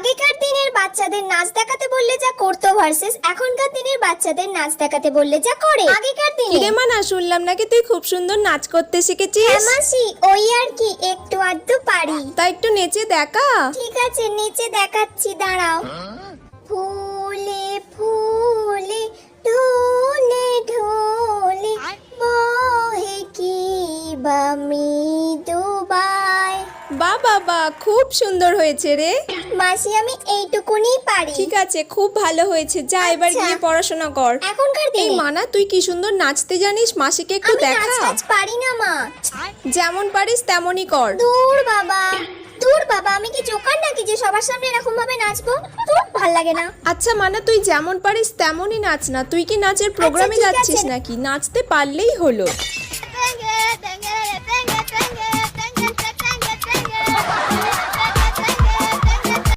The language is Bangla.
আগেকার দিনের বাচ্চাদের নাচ দেখাতে বললে যা করতো ভার্সেস এখনকার দিনের বাচ্চাদের নাচ দেখাতে বললে যা করে। আগেকার দিনে কিরে মানা, শুনলাম নাকি তুই খুব সুন্দর নাচ করতে শিখেছিস। হ্যাঁ মাসি, ওই আর কি একটু আধটু পারি। তা একটু নেচে দেখা। ঠিক আছে, নিচে দেখাচ্ছি, দাঁড়াও। ফুলে ফুলে ঢোলে ঢোলে বহে কি বা মৃদুবাই। বা বাবা, খুব সুন্দর হয়েছে রে। মাসি আমি এইটুকুনি পারি। ঠিক আছে, খুব ভালো হয়েছে, যা এবার আচ্ছা। গিয়ে পড়াশোনা কর। এখনকার এই দিনে মানা, তুই কি সুন্দর নাচতে জানিস, মাসিকে একটু আমি নাচ দেখা। টাচ পারি না মা। যেমন পারিস তেমনই কর। দূর বাবা, দূর বাবা, আমি কি জোকার নাকি যে সবার সামনে এরকম ভাবে নাচবো? দূর, ভাল লাগে না। আচ্ছা মানা, তুই যেমন পারিস তেমনই নাচ না। তুই কি নাচের প্রোগ্রামে ঠিক যাচ্ছিস আছে। নাকি? নাচতে পারলেই হলো।